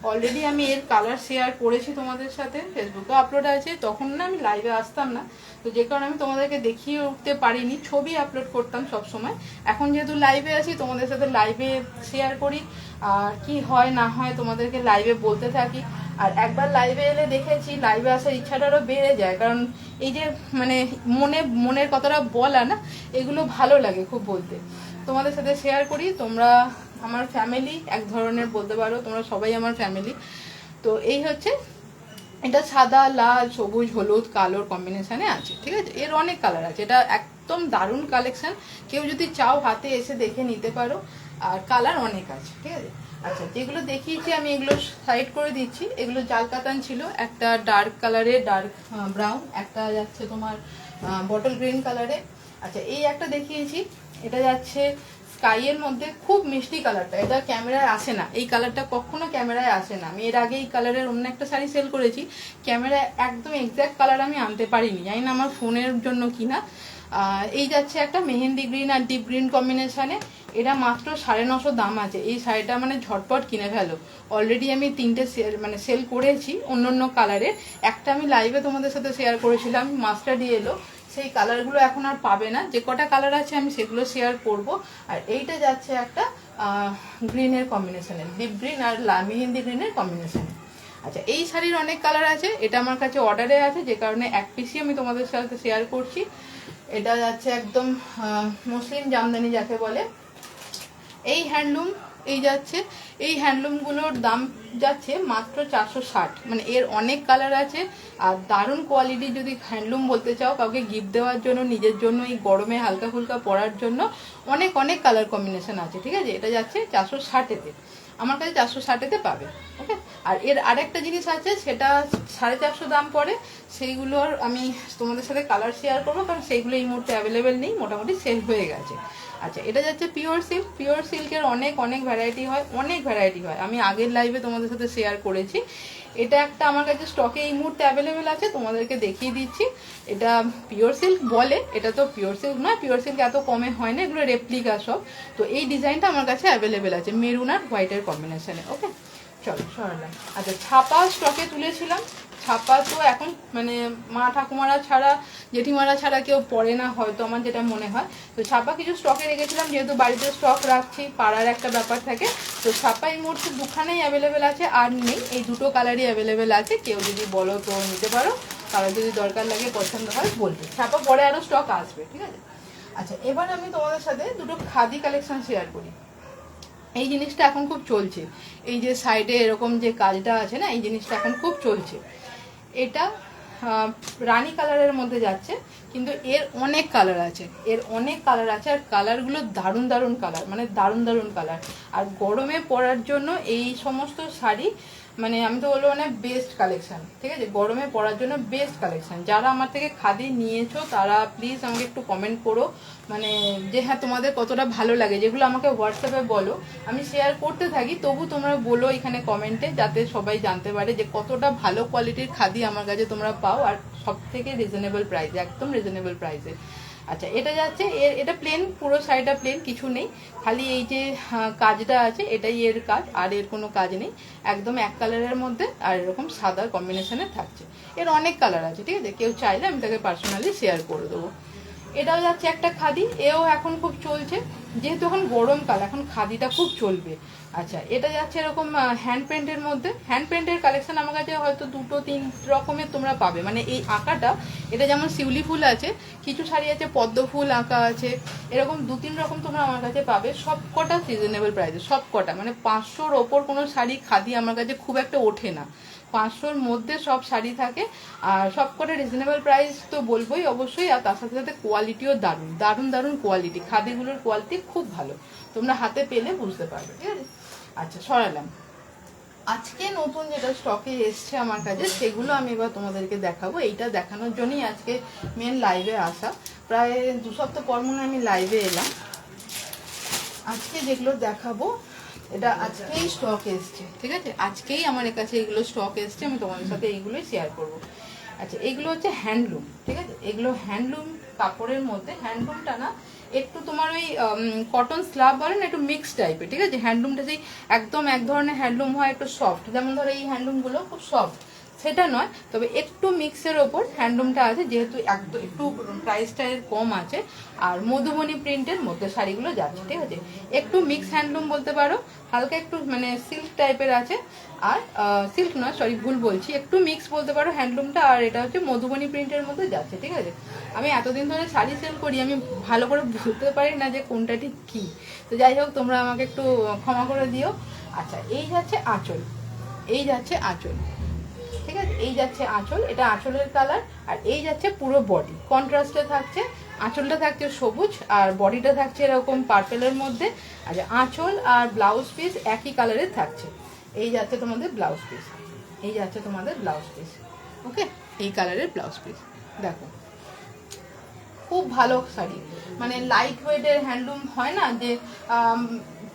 Speaker 1: অলরেডি আমি এর কালার শেয়ার করেছি তোমাদের সাথে, ফেসবুকে আপলোড আছে। তখন না আমি লাইভে আসতাম না, তো যে কারণে আমি তোমাদেরকে দেখিয়ে উঠতে পারিনি, ছবি আপলোড করতাম সব সময়। এখন যেহেতু লাইভে আছি, তোমাদের সাথে লাইভে শেয়ার করি, আর কি হয় না হয় তোমাদেরকে লাইভে বলতে থাকি। আর একবার লাইভে এলে দেখেছি লাইভে আসার ইচ্ছাটা আরও বেড়ে যায়, কারণ এই যে মানে মনের কথাটা বলা না, এগুলো ভালো লাগে খুব বলতে। তোমাদের সাথে শেয়ার করি, তোমরা আমার ফ্যামিলি এক ধরনের বলতে পারো, তোমরা সবাই আমার ফ্যামিলি। তো এই হচ্ছে, এটা সাদা, লাল, সবুজ, হলুদ, কালোর কম্বিনেশনে আছে, ঠিক আছে। এর অনেক কালার আছে, এটা একদম দারুণ কালেকশন। কেউ যদি চাও হাতে এসে দেখে নিতে পারো, আর কালার অনেক আছে, ঠিক আছে। আচ্ছা, যেগুলো দেখিয়েছি আমি এগুলো সাইড করে দিচ্ছি। এগুলো জাল কাতান ছিল, একটা ডার্ক কালারে, ডার্ক ব্রাউন, একটা যাচ্ছে তোমার বটল গ্রিন কালারে। আচ্ছা, এই একটা দেখিয়েছি, এটা যাচ্ছে স্কাইয়ের মধ্যে, খুব মিষ্টি কালারটা। এটা ক্যামেরায় আসে না, এই কালারটা কখনো ক্যামেরায় আসে না। আমি এর আগে এই কালারের অন্য একটা শাড়ি সেল করেছি, ক্যামেরায় একদম এক্স্যাক্ট কালার আমি আনতে পারিনি, জানি না আমার ফোনের জন্য কিনা। এই যাচ্ছে একটা মেহেন্দি গ্রিন আর ডিপ গ্রিন কম্বিনেশনে। এটা মাত্র 950 দাম আছে। এই শাড়িটা মানে ঝটপট কিনে ফেলো। অলরেডি আমি 3টে সেল করেছি অন্য অন্য কালারের। একটা আমি লাইভে তোমাদের সাথে শেয়ার করেছিলাম, মাস্টার্ড ইয়েলো। সেই কালারগুলো এখন আর পাবে না, যে কটা কালার আছে আমি সেগুলো শেয়ার করব। আর এইটা যাচ্ছে একটা গ্রিনের কম্বিনেশনে, ডিপ গ্রিন আর মেহেন্দি গ্রিনের কম্বিনেশনে। আচ্ছা, এই শাড়ির অনেক কালার আছে, এটা আমার কাছে অর্ডারে আছে, যে কারণে এক পিসই আমি তোমাদের সাথে শেয়ার করছি। এটা যাচ্ছে একদম মুসলিম জামদানি যাকে বলে, এই হ্যান্ডলুম। এই যাচ্ছে, এই হ্যান্ডলুমগুলোর দাম যাচ্ছে মাত্র 460। মানে এর অনেক কালার আছে, আর দারুণ কোয়ালিটি। যদি হ্যান্ডলুম বলতে চাও কাউকে গিফট দেওয়ার জন্য, নিজের জন্য এই গরমে হালকা ফুলকা পরার জন্য, অনেক অনেক কালার কম্বিনেশন আছে, ঠিক আছে। এটা যাচ্ছে 460-তে, আমার কাছে 460-তে পাবে, ওকে। আর এর আরেকটা জিনিস আছে, সেটা 450 দাম পড়ে, সেইগুলোর আমি তোমাদের সাথে কালার শেয়ার করবো, কারণ সেইগুলো এই মুহূর্তে অ্যাভেলেবেল নেই, মোটামুটি সেল হয়ে গেছে। আচ্ছা, এটা যাচ্ছে পিওর সিল্ক। পিওর সিল্কের অনেক অনেক ভ্যারাইটি হয়, অনেক ভ্যারাইটি হয়, আমি আগের লাইভে তোমাদের সাথে শেয়ার করেছি। এটা একটা আমার কাছে স্টকে এই মুহূর্তে অ্যাভেলেবেল আছে, তোমাদেরকে দেখিয়ে দিচ্ছি। এটা পিওর সিল্ক বলে, এটা তো পিওর সিল্ক নয়, পিওর সিল্ক এত কমে হয় না, এগুলো রেপ্লিকা সব। তো এই ডিজাইনটা আমার কাছে অ্যাভেলেবেল আছে, মেরুন আর হোয়াইটের কম্বিনেশনে, ওকে। চলো সরালাম। আচ্ছা, ছাপা স্টকে তুলেছিলাম। ছাপা তো এখন মানে মা ঠাকুমারা ছাড়া, জেঠিমারা ছাড়া কেউ পড়ে না হয়তো, আমার যেটা মনে হয়। তো ছাপা কিছু স্টকে রেখেছিলাম, যেহেতু বাড়িতে স্টক রাখছি, পাড়ার একটা ব্যাপার থাকে। তো ছাপা এই মুহূর্তে দুখানেই অ্যাভেলেবেল আছে, আর নেই, এই দুটো কালারই অ্যাভেলেবেল আছে। কেউ যদি বলো তো নিতে পারো, কারো যদি দরকার লাগে, পছন্দ হয় বলবে। ছাপা পরে আরও স্টক আসবে, ঠিক আছে। আচ্ছা, এবার আমি তোমাদের সাথে দুটো খাদি কালেকশন শেয়ার করি। এই জিনিসটা এখন খুব চলছে, এই যে সাইডে এরকম যে কাজটা আছে না, এই জিনিসটা এখন খুব চলছে। এটা রানী কালারের মধ্যে যাচ্ছে, কিন্তু এর অনেক কালার আছে, এর অনেক কালার আছে, আর কালারগুলো দারুণ দারুণ কালার, মানে দারুণ দারুণ কালার। আর গরমে পরার জন্য এই সমস্ত শাড়ি মানে আমি তো বলবো মানে বেস্ট কালেকশন, ঠিক আছে। গরমে পরার জন্য বেস্ট কালেকশন। যারা আমার থেকে খাদি নিয়েছো তারা প্লিজ আমাকে একটু কমেন্ট করো, মানে যে হ্যাঁ তোমাদের কতটা ভালো লাগে। যেগুলো আমাকে হোয়াটসঅ্যাপে বলো, আমি শেয়ার করতে থাকি, তবু তোমরা বলো এখানে কমেন্টে, যাতে সবাই জানতে পারে যে কতটা ভালো কোয়ালিটির খাদি আমার কাছে তোমরা পাও, আর সব থেকে রিজনেবল প্রাইসে, একদম রিজনেবল প্রাইসে। আচ্ছা, এটা যাচ্ছে এটা প্লেন, পুরো শাড়িটা প্লেন, কিছু নেই, খালি এই যে কাজটা আছে এটাই এর কাজ, আর এর কোনো কাজ নেই। একদম এক কালারের মধ্যে, আর এরকম সাদার কম্বিনেশনে থাকছে। এর অনেক কালার আছে, ঠিক আছে, কেউ চাইলে আমি তাকে পার্সোনালি শেয়ার করে দেবো। এটাও যাচ্ছে একটা খাদি, এও এখন খুব চলছে, যেহেতু এখন গরমকাল, এখন খাদিটা খুব চলবে। আচ্ছা, এটা যাচ্ছে এরকম হ্যান্ড পেন্টের মধ্যে। হ্যান্ড পেন্টের কালেকশন আমার কাছে হয়তো 2-3 রকমের তোমরা পাবে, মানে এই আঁকাটা, এটা যেমন শিউলি ফুল আছে, কিছু শাড়ি আছে পদ্ম ফুল আঁকা আছে, এরকম 2-3 রকম তোমরা আমার কাছে পাবে। সব কটা রিজনেবল প্রাইসে, সব কটা, মানে 500-র ওপর কোনো শাড়ি খাদি আমার কাছে খুব একটা ওঠে না, 500-র মধ্যে সব শাড়ি থাকে, আর সব কটা রিজনেবল প্রাইস তো বলবোই অবশ্যই। আর তার সাথে সাথে কোয়ালিটিও দারুণ দারুণ দারুণ কোয়ালিটি, খাদিগুলোর কোয়ালিটি খুব ভালো, তোমরা হাতে পেলে বুঝতে পারবে, ঠিক আছে। আচ্ছা, সরালাম। আজকে নতুন যেটা স্টকে এসছে আমার কাছে, সেগুলো আমি এবার তোমাদেরকে দেখাবো। এইটা দেখানোর জন্যই আজকে মেন লাইভে আসা, প্রায় 2 সপ্তাহ পর মনে আমি লাইভে এলাম। আজকে যেগুলো দেখাবো এটা আজকেই স্টক এসছে, ঠিক আছে, আজকেই আমার কাছে এগুলো স্টক এসছে, আমি তোমাদের সাথে এইগুলোই শেয়ার করব। আচ্ছা, এইগুলো হচ্ছে হ্যান্ডলুম, ঠিক আছে, এগুলো হ্যান্ডলুম কাপড়ের মধ্যে। হ্যান্ডলুমটা না একটু তোমার ওই কটন স্লাব বলে না, একটু মিক্স টাইপের, ঠিক আছে। হ্যান্ডলুমটা সেই একদম এক ধরনের হ্যান্ডলুম হয় একটু সফট, যেমন ধরো এই হ্যান্ডলুমগুলো খুব সফট, সেটা নয়, তবে একটু মিক্সের ওপর হ্যান্ডলুমটা আছে, যেহেতু একটু প্রাইসটা এর কম আছে। আর মধুবনী প্রিন্টের মধ্যে শাড়িগুলো যাচ্ছে, ঠিক আছে, একটু মিক্স হ্যান্ডলুম বলতে পারো, হালকা একটু মানে সিল্ক টাইপের আছে। আর সিল্ক নয়, সরি ভুল বলছি, একটু মিক্স বলতে পারো হ্যান্ডলুমটা। আর এটা হচ্ছে মধুবনী প্রিন্টের মধ্যে যাচ্ছে, ঠিক আছে। আমি এতদিন ধরে শাড়ি সেল করি, আমি ভালো করে বলতে পারি না যে কোনটা ঠিক কী, তো যাই হোক তোমরা আমাকে একটু ক্ষমা করে দিও। আচ্ছা, এই যাচ্ছে আঁচল, এই যাচ্ছে আঁচল, ঠিক আছে, এই যাচ্ছে আঁচল, এটা আঁচলের কালার। আর এই যাচ্ছে পুরো বডি, কন্ট্রাস্টে থাকছে, আঁচলটা থাকছে সবুজ আর বডিটা থাকছে এরকম পার্পেলের মধ্যে। আর আঁচল আর ব্লাউজ পিস একই কালারের থাকছে। এই যাচ্ছে তোমাদের ব্লাউজ পিস, এই যাচ্ছে তোমাদের ব্লাউজ পিস, ওকে, এই কালারের ব্লাউজ পিস। দেখো খুব ভালো শাড়ি, মানে লাইট ওয়েটের হ্যান্ডলুম হয় না, যে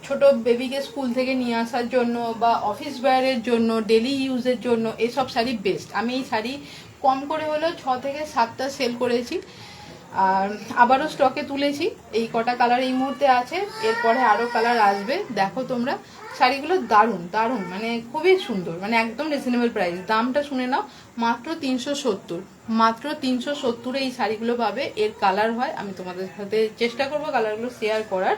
Speaker 1: ছোট বেবিকে স্কুল থেকে নিয়ে আসার জন্য বা অফিস ওয়্যারের জন্য, ডেলি ইউজের জন্য এসব শাড়ি বেস্ট। আমি এই শাড়ি কম করে হলেও 6 থেকে 7টা সেল করেছি, আর আবারও স্টকে তুলেছি। এই কটা কালার এই মুহূর্তে আছে, এরপরে আরও কালার আসবে। দেখো তোমরা শাড়িগুলো দারুণ দারুণ, মানে খুবই সুন্দর, মানে একদম রিজনেবল প্রাইস। দামটা শুনে নাও, মাত্র 370, মাত্র 370 এই শাড়িগুলো পাবে। এর কালার হয়, আমি তোমাদের সাথে চেষ্টা করবো কালারগুলো শেয়ার করার।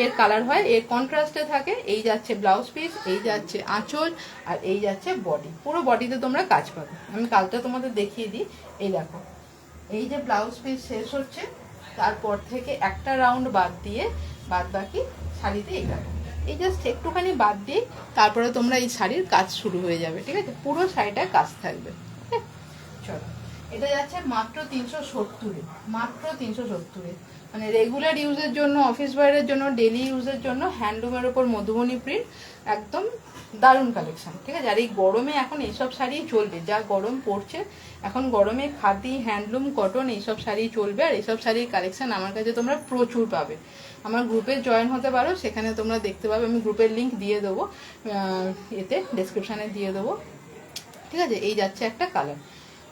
Speaker 1: এর কালার হয়, এর কন্ট্রাস্টে থাকে। এই যাচ্ছে ব্লাউজ পিস, এই যাচ্ছে আঁচল, আর এই যাচ্ছে বডি। পুরো বডিতে তোমরা কাজ পাবে। আমি কাজটা তোমাদের দেখিয়ে দিই। এই দেখো, এই যে ব্লাউজ পিস শেষ হচ্ছে, তারপর থেকে একটা রাউন্ড বাদ দিয়ে বাদ বাকি শাড়িতে এই দেখো, এই জাস্ট একটুখানি বাদ দিয়ে তারপরে তোমরা এই শাড়ির কাজ শুরু হয়ে যাবে, ঠিক আছে, পুরো শাড়িটা কাজ থাকবে। চলো, এটা যাচ্ছে মাত্র 370, মাত্র 370, মানে রেগুলার ইউজের জন্য, অফিস ওয়্যারের জন্য, ডেলি ইউজের জন্য, হ্যান্ডলুমের ওপর মধুবনী প্রিন্ট, একদম দারুণ কালেকশন, ঠিক আছে। আর এই গরমে এখন এইসব শাড়ি চলবে, যা গরম পড়ছে এখন গরমে খাদি, হ্যান্ডলুম, কটন এইসব শাড়ি চলবে। আর এইসব শাড়ির কালেকশন আমার কাছে তোমরা প্রচুর পাবে। আমার গ্রুপে জয়েন হতে পারো, সেখানে তোমরা দেখতে পাবে। আমি গ্রুপের লিঙ্ক দিয়ে দেবো, এতে ডেসক্রিপশানে দিয়ে দেবো, ঠিক আছে। এই যাচ্ছে একটা কালার,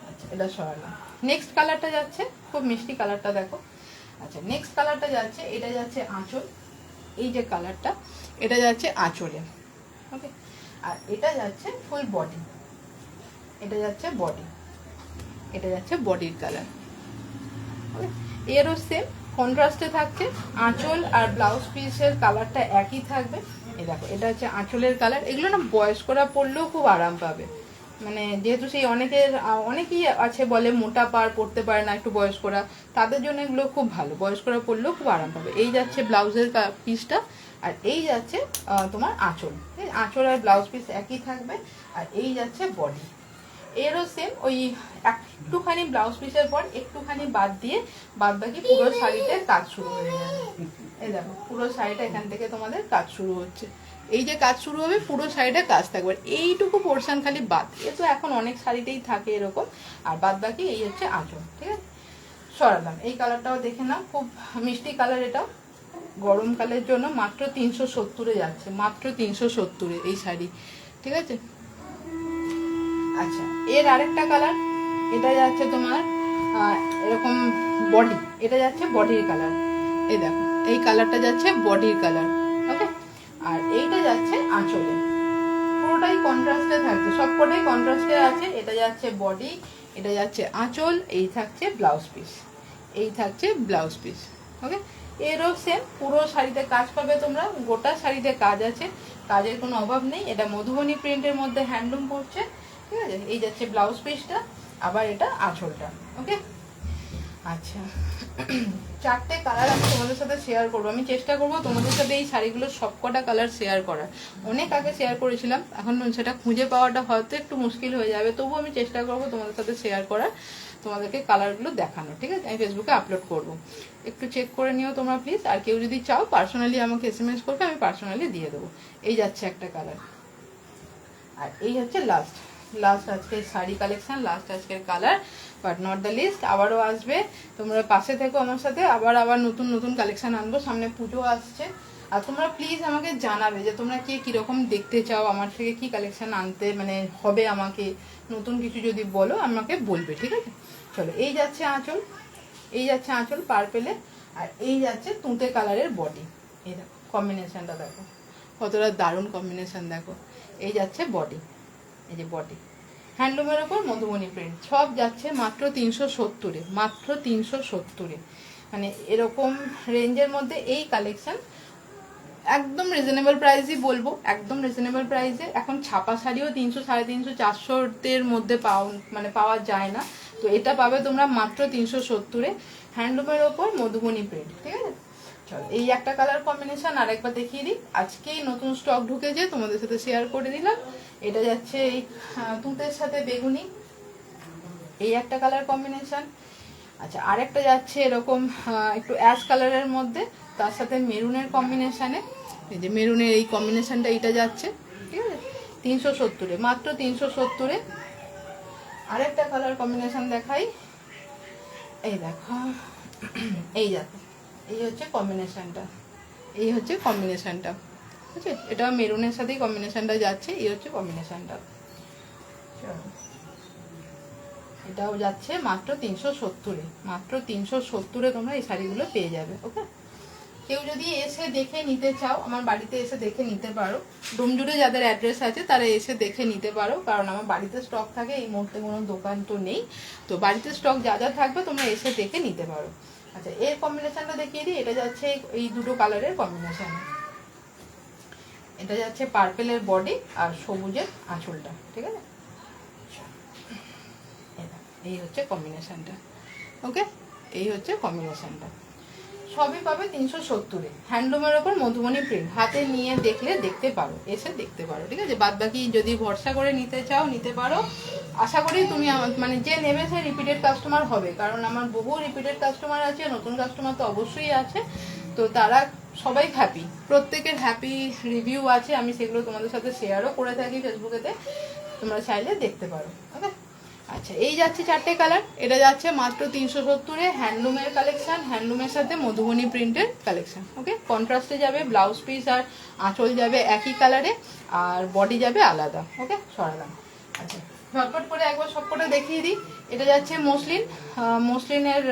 Speaker 1: আচ্ছা এটা সরালাম। নেক্সট কালারটা যাচ্ছে, খুব মিষ্টি কালারটা দেখো। আচ্ছা, নেক্সট কালারটা যাচ্ছে, এটা যাচ্ছে আঁচল, এই যে কালারটা, এটা যাচ্ছে আঁচলে, ওকে। আর এটা যাচ্ছে ফুল বডি, এটা যাচ্ছে বডি, এটা যাচ্ছে বডির কালার, ওকে। এরও সেম কন্ট্রাস্টে থাকছে, আঁচল আর ব্লাউজ পিসের কালারটা একই থাকবে। এই দেখো, এটা হচ্ছে আঁচলের কালার। এগুলো না বয়স্করা পরলেও খুব আরাম পাবে, মানে যেহেতু সেই অনেকেই আছে বলে মোটা পার পরতে পারে না একটু বয়স্করা, তাদের জন্য এগুলো খুব ভালো, বয়স্করা পরলেও খুব আরাম পাবে। এই যাচ্ছে ব্লাউজের পিসটা, আর এই যাচ্ছে তোমার আঁচল, আঁচল আর ব্লাউজ পিস একই থাকবে। আর এই যাচ্ছে বডি, এরও সেম ওই একটুখানি ব্লাউজ পিসের পর একটুখানি বাদ দিয়ে বাদ বাকি পুরো শাড়িতে কাজ শুরু হয়ে যাবে। এই দেখো, পুরো শাড়িটা এখান থেকে তোমাদের কাজ শুরু হচ্ছে। এই যে কাজ শুরু হবে, পুরো শাড়িটা কাজ থাকবে। এইটুকু পোর্শন খালি বাদ, এ তো এখন অনেক শাড়িতেই থাকে এরকম। আর বাদ বাকি এই হচ্ছে আঁচল, ঠিক আছে। সরালাম। এই কালারটাও দেখে নাও, খুব মিষ্টি কালার, এটাও গরমকালের জন্য মাত্র 370-এ যাচ্ছে, মাত্র 370-এ এই শাড়ি, ঠিক আছে। আচ্ছা, এর আরেকটা কালার, এটা যাচ্ছে তোমার এরকম বডি, এটা যাচ্ছে বডির কালার। এই দেখো, এই কালারটা যাচ্ছে বডির কালার, ওকে। আর এইটা যাচ্ছে আঁচলে, পুরোটাই কন্ট্রাস্টে থাকছে, সবকটাই কন্ট্রাস্টে আছে। এটা যাচ্ছে বডি, এটা যাচ্ছে আঁচল, এই থাকছে ব্লাউজ পিস, এই থাকছে ব্লাউজ পিস, ওকে। এরও সেম পুরো শাড়িতে কাজ পাবে তোমরা, গোটা শাড়িতে কাজ আছে, কাজের কোনো অভাব নেই। এটা মধুবনী প্রিন্টের মধ্যে হ্যান্ডলুম পড়ছে, ঠিক আছে। এই যাচ্ছে ব্লাউজ পিসটা, আবার এটা আঁচলটা, ওকে। আচ্ছা, 4টে কালার আমি তোমাদের সাথে শেয়ার করবো। আমি চেষ্টা করবো তোমাদের সাথে এই শাড়িগুলোর সবকটা কালার শেয়ার করার। অনেক আগে শেয়ার করেছিলাম, এখন সেটা খুঁজে পাওয়াটা হয়তো একটু মুশকিল হয়ে যাবে, তবু আমি চেষ্টা করবো তোমাদের সাথে শেয়ার করার, তোমাদেরকে কালারগুলো দেখানো, ঠিক আছে। আমি ফেসবুকে আপলোড করবো, একটু চেক করে নিও তোমরা প্লিজ। আর কেউ যদি চাও পার্সোনালি আমাকে SMS করবে, আমি পার্সোনালি দিয়ে দেবো। এই যাচ্ছে একটা কালার, আর এই হচ্ছে লাস্ট আজকের শাড়ি কালেকশন, লাস্ট আজকের colour, but not the least. আবারও আসবে, তোমরা পাশে থেকো আমার সাথে, আবার নতুন নতুন কালেকশন আনবো। সামনে পুজো আসছে, আর তোমরা প্লিজ আমাকে জানাবে যে তোমরা কে কীরকম দেখতে চাও, আমার থেকে কি কালেকশন আনতে মানে হবে, আমাকে নতুন কিছু যদি বলো আমাকে বলবে, ঠিক আছে? চলো, এই যাচ্ছে আঁচল, এই যাচ্ছে আঁচল পার্পেলে, আর এই যাচ্ছে তুঁতে কালারের বডি। এই দেখো কম্বিনেশনটা, দেখো কতটা দারুণ কম্বিনেশন, দেখো এই যাচ্ছে বডি, এই যে বডি হ্যান্ডলুমের ওপর মধুবনী প্রিন্ট, সব যাচ্ছে মাত্র 370-এ, মাত্র 370-এ। মানে এরকম রেঞ্জের মধ্যে এই কালেকশন একদম রিজনেবল প্রাইসই বলবো, একদম রিজনেবল প্রাইসে। এখন ছাপা শাড়িও 300, 350, 400-এর মধ্যে পাওয়া যায় না, তো এটা পাবে তোমরা মাত্র 370-এ, হ্যান্ডলুমের ওপর মধুবনী প্রিন্ট, ঠিক আছে? চলো, এই একটা কালার কম্বিনেশন আরেকবার দেখিয়ে দিই। আজকেই নতুন স্টক ঢুকেছে, তোমাদের সাথে শেয়ার করে দিলাম। এটা যাচ্ছে এই তুঁতের সাথে বেগুনি, এই একটা কালার কম্বিনেশন। আচ্ছা, আরেকটা যাচ্ছে এরকম একটু অ্যাশ কালারের মধ্যে, তার সাথে মেরুনের কম্বিনেশনে, এই যে মেরুনের এই কম্বিনেশনটা, এইটা যাচ্ছে, ঠিক আছে, 370-এ, মাত্র 370-এ। আরেকটা কালার কম্বিনেশন দেখাই, এই দেখো, এই দেখো, এই হচ্ছে কম্বিনেশনটা, এই হচ্ছে কম্বিনেশনটা, ঠিক আছে? এটা মেরুনের সাথেই কম্বিনেশনটা যাচ্ছে, এই হচ্ছে কম্বিনেশনটা। এটাও যাচ্ছে মাত্র 370-এ, মাত্র 370-এ তোমরা এই শাড়িগুলো পেয়ে যাবে। ওকে, কেউ যদি এসে দেখে নিতে চাও, আমার বাড়িতে এসে দেখে নিতে পারো। ডোমজুড়ে যাদের অ্যাড্রেস আছে তারা এসে দেখে নিতে পারো, কারণ আমার বাড়িতে স্টক থাকে, এই মুহূর্তে কোনো দোকান তো নেই, তো বাড়িতে স্টক যা যা থাকবে তোমরা এসে দেখে নিতে পারো। আচ্ছা, এর কম্বিনেশনটা দেখিয়ে দিই। এটা যাচ্ছে এই দুটো কালারের কম্বিনেশন, এটা যাচ্ছে পার্পেলের বডি আর সবুজের আঁচলটা, ঠিক আছে? এই হচ্ছে কম্বিনেশনটা। ওকে, এই হচ্ছে কম্বিনেশনটা, সবই পাবে 370-এ, হ্যান্ডলুমের ওপর মধুবনী প্রিন্ট, হাতে নিয়ে দেখলে দেখতে পারো, এসে দেখতে পারো, ঠিক আছে? বাদ বাকি যদি ভরসা করে নিতে চাও নিতে পারো। আশা করি তুমি মানে যে নেবে সে রিপিটেড কাস্টমার হবে, কারণ আমার বহু রিপিটেড কাস্টমার আছে, নতুন কাস্টমার তো অবশ্যই আছে, তো তারা সবাই হ্যাপি, প্রত্যেকের হ্যাপি রিভিউ আছে, আমি সেগুলো তোমাদের সাথে শেয়ারও করে থাকি ফেসবুকেতে, তোমরা চাইলে দেখতে পারো। ওকে, আচ্ছা, এই যাচ্ছে চারটে কালার, এটা যাচ্ছে মাত্র 370-এ, হ্যান্ডলুমের কালেকশন, হ্যান্ডলুমের সাথে মধুবনী প্রিন্টের কালেকশন। ওকে, কন্ট্রাস্টে যাবে, ব্লাউজ পিস আর আঁচল যাবে একই কালারে, আর বডি যাবে আলাদা। ওকে, সরালাম। আচ্ছা, ঝটপট করে একবার সবকটা দেখিয়ে দিই। এটা যাচ্ছে মসলিন, মসলিনের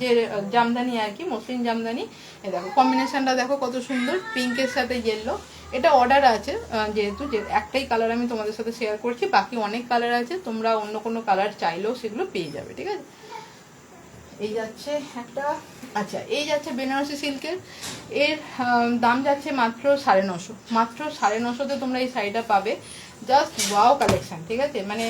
Speaker 1: যে জামদানি আর কি, মসলিন জামদানি। এ দেখো কম্বিনেশনটা, দেখো কত সুন্দর, পিঙ্কের সাথে ইয়েলো। এটা অর্ডার আছে, যেহেতু যে একটাই কালার আমি তোমাদের সাথে শেয়ার করছি, বাকি অনেক কালার আছে, তোমরা অন্য কোনো কালার চাইলেও সেগুলো পেয়ে যাবে, ঠিক আছে? এই যাচ্ছে একটা, আচ্ছা, এই যাচ্ছে বেনারসি সিল্কের, এর দাম যাচ্ছে মাত্র 950, মাত্র 950-তে তোমরা এই শাড়িটা পাবে। জাস্ট ওয়াও কালেকশন, ঠিক আছে? মানে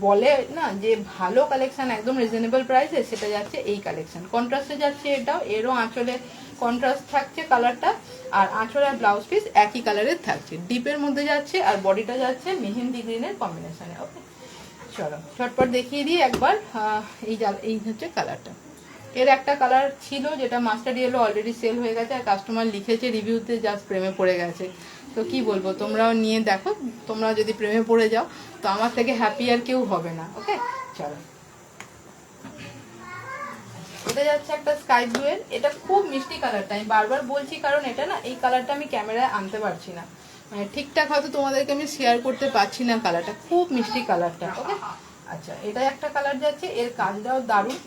Speaker 1: বলে না যে ভালো কালেকশন একদম রিজনেবল প্রাইসে, সেটা যাচ্ছে এই কালেকশন। কন্ট্রাস্টে যাচ্ছে এটাও, এরও আঁচলে কন্ট্রাস্ট থাকছে কালারটা, আর আঁচল আর ব্লাউজ পিস একই কালারের থাকছে, ডিপের মধ্যে যাচ্ছে, আর বডিটা যাচ্ছে মেহেন্দি গ্রিনের কম্বিনেশনে। ওকে, চলো ঝটপট দেখিয়ে দিই একবার। এই হচ্ছে কালারটা, এর একটা কালার ছিল যেটা মাস্টার্ড ইয়েলো, অলরেডি সেল হয়ে গেছে, আর কাস্টমার লিখেছে রিভিউতে জাস্ট প্রেমে পড়ে গেছে। তো কি বলবো, তোমরাও নিয়ে দেখো, তোমরা যদি প্রেমে পড়ে যাও তো আমার থেকে হ্যাপি আর কেউ হবে না। ওকে, চলো, এটা যাচ্ছে একটা স্কাই ব্লু এর, এটা খুব মিষ্টি কালারটা, আমি বারবার বলছি, কারণ এটা না, এই কালারটা আমি ক্যামেরায় আনতে পারছি না, মানে ঠিকঠাক হয়তো তোমাদেরকে আমি শেয়ার করতে পারছি না, কালারটা খুব মিষ্টি কালারটা। ওকে, আচ্ছা, এটা একটা কালার যাচ্ছে, এর কাজটাও দারুণ।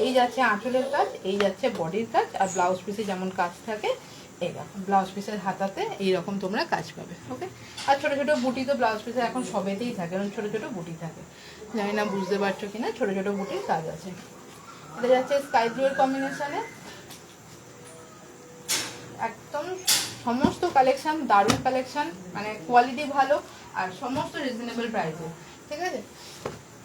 Speaker 1: এই যাচ্ছে আঁচলের কাজ, এই যাচ্ছে বডির কাজ, আর ব্লাউজ পিসে যেমন কাজ থাকে এইরকম, ব্লাউজ পিসের হাতাতে এইরকম তোমরা কাজ পাবে। ওকে, আর ছোটো ছোটো বুটি তো ব্লাউজ পিসে এখন সবেতেই থাকে, কারণ ছোটো ছোটো বুটি থাকে, জানি না বুঝতে পারছো কিনা, ছোটো ছোটো বুটির কাজ আছে। এটা যাচ্ছে স্কাই ব্লু এর কম্বিনেশনে, একদম সমস্ত কালেকশন দারুণ কালেকশন, মানে কোয়ালিটি ভালো, আর সমস্ত রিজনেবল প্রাইসে, ঠিক আছে?